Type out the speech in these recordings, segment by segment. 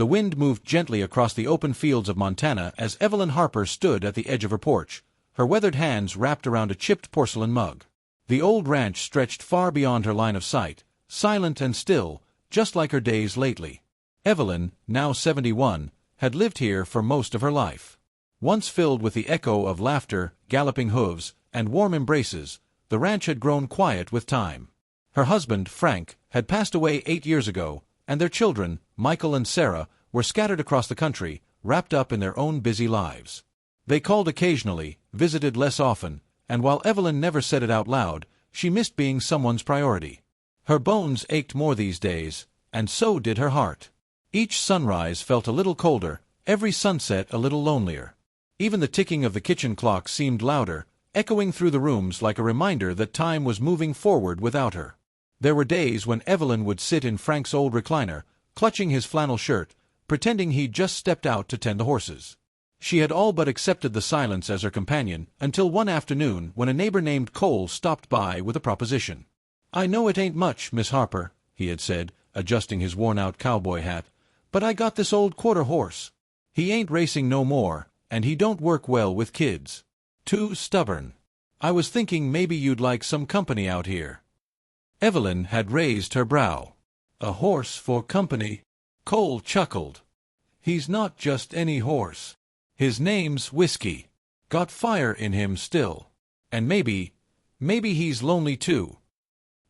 The wind moved gently across the open fields of Montana as Evelyn Harper stood at the edge of her porch, her weathered hands wrapped around a chipped porcelain mug. The old ranch stretched far beyond her line of sight, silent and still, just like her days lately. Evelyn, now 71, had lived here for most of her life. Once filled with the echo of laughter, galloping hooves, and warm embraces, the ranch had grown quiet with time. Her husband, Frank, had passed away 8 years ago, and their children, Michael and Sarah, were scattered across the country, wrapped up in their own busy lives. They called occasionally, visited less often, and while Evelyn never said it out loud, she missed being someone's priority. Her bones ached more these days, and so did her heart. Each sunrise felt a little colder, every sunset a little lonelier. Even the ticking of the kitchen clock seemed louder, echoing through the rooms like a reminder that time was moving forward without her. There were days when Evelyn would sit in Frank's old recliner, clutching his flannel shirt, pretending he'd just stepped out to tend the horses. She had all but accepted the silence as her companion until one afternoon when a neighbor named Cole stopped by with a proposition. "I know it ain't much, Miss Harper," he had said, adjusting his worn-out cowboy hat, "but I got this old quarter horse. He ain't racing no more, and he don't work well with kids. Too stubborn. I was thinking maybe you'd like some company out here." Evelyn had raised her brow. "A horse for company?" Cole chuckled. "He's not just any horse. His name's Whiskey. Got fire in him still. And maybe he's lonely too."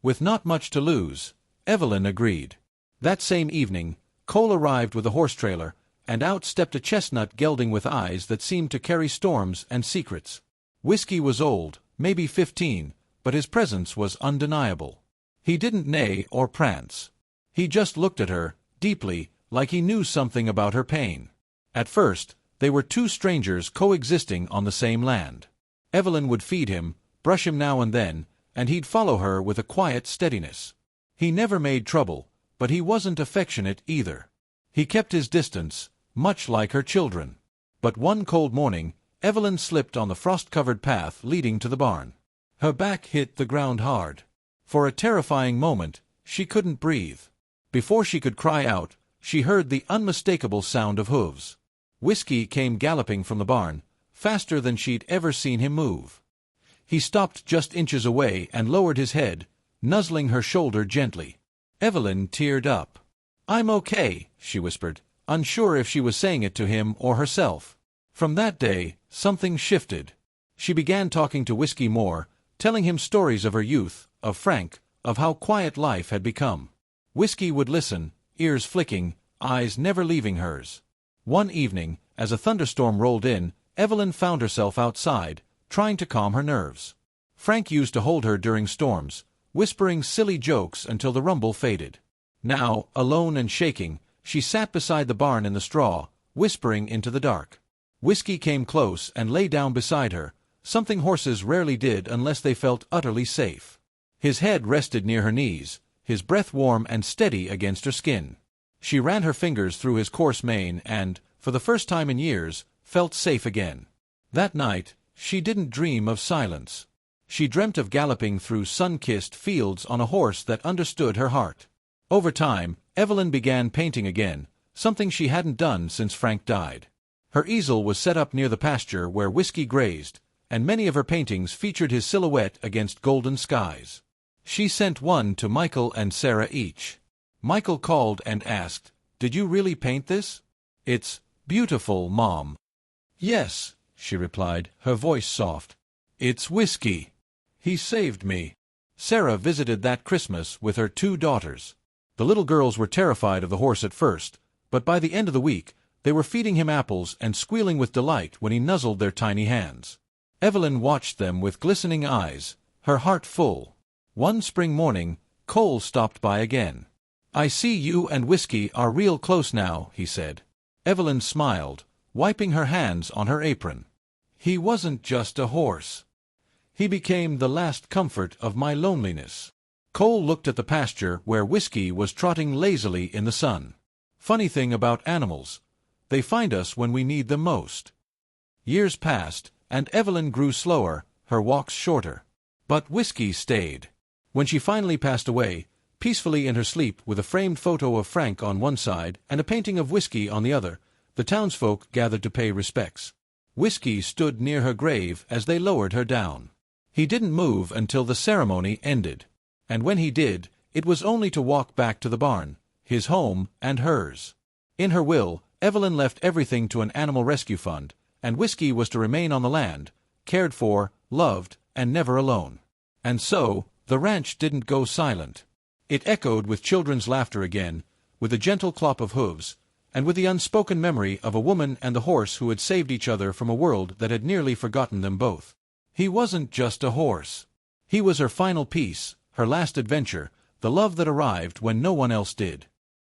With not much to lose, Evelyn agreed. That same evening, Cole arrived with a horse trailer, and out stepped a chestnut gelding with eyes that seemed to carry storms and secrets. Whiskey was old, maybe 15, but his presence was undeniable. He didn't neigh or prance. He just looked at her, deeply, like he knew something about her pain. At first, they were two strangers coexisting on the same land. Evelyn would feed him, brush him now and then, and he'd follow her with a quiet steadiness. He never made trouble, but he wasn't affectionate either. He kept his distance, much like her children. But one cold morning, Evelyn slipped on the frost-covered path leading to the barn. Her back hit the ground hard. For a terrifying moment, she couldn't breathe. Before she could cry out, she heard the unmistakable sound of hooves. Whiskey came galloping from the barn, faster than she'd ever seen him move. He stopped just inches away and lowered his head, nuzzling her shoulder gently. Evelyn teared up. "I'm okay," she whispered, unsure if she was saying it to him or herself. From that day, something shifted. She began talking to Whiskey more, telling him stories of her youth, of Frank, of how quiet life had become. Whiskey would listen, ears flicking, eyes never leaving hers. One evening, as a thunderstorm rolled in, Evelyn found herself outside, trying to calm her nerves. Frank used to hold her during storms, whispering silly jokes until the rumble faded. Now, alone and shaking, she sat beside the barn in the straw, whispering into the dark. Whiskey came close and lay down beside her, something horses rarely did unless they felt utterly safe. His head rested near her knees, his breath warm and steady against her skin. She ran her fingers through his coarse mane and, for the first time in years, felt safe again. That night, she didn't dream of silence. She dreamt of galloping through sun-kissed fields on a horse that understood her heart. Over time, Evelyn began painting again, something she hadn't done since Frank died. Her easel was set up near the pasture where Whiskey grazed, and many of her paintings featured his silhouette against golden skies. She sent one to Michael and Sarah each. Michael called and asked, "Did you really paint this?" "It's beautiful, Mom." "Yes," she replied, her voice soft. "It's Whiskey. He saved me." Sarah visited that Christmas with her 2 daughters. The little girls were terrified of the horse at first, but by the end of the week, they were feeding him apples and squealing with delight when he nuzzled their tiny hands. Evelyn watched them with glistening eyes, her heart full. One spring morning, Cole stopped by again. "I see you and Whiskey are real close now," he said. Evelyn smiled, wiping her hands on her apron. "He wasn't just a horse. He became the last comfort of my loneliness." Cole looked at the pasture where Whiskey was trotting lazily in the sun. "Funny thing about animals. They find us when we need them most." Years passed, and Evelyn grew slower, her walks shorter. But Whiskey stayed. When she finally passed away, Peacefully in her sleep, with a framed photo of Frank on one side and a painting of Whiskey on the other, the townsfolk gathered to pay respects. Whiskey stood near her grave as they lowered her down. He didn't move until the ceremony ended. And when he did, it was only to walk back to the barn, his home and hers. In her will, Evelyn left everything to an animal rescue fund, and Whiskey was to remain on the land, cared for, loved, and never alone. And so, the ranch didn't go silent. It echoed with children's laughter again, with the gentle clop of hooves, and with the unspoken memory of a woman and the horse who had saved each other from a world that had nearly forgotten them both. He wasn't just a horse. He was her final piece, her last adventure, the love that arrived when no one else did.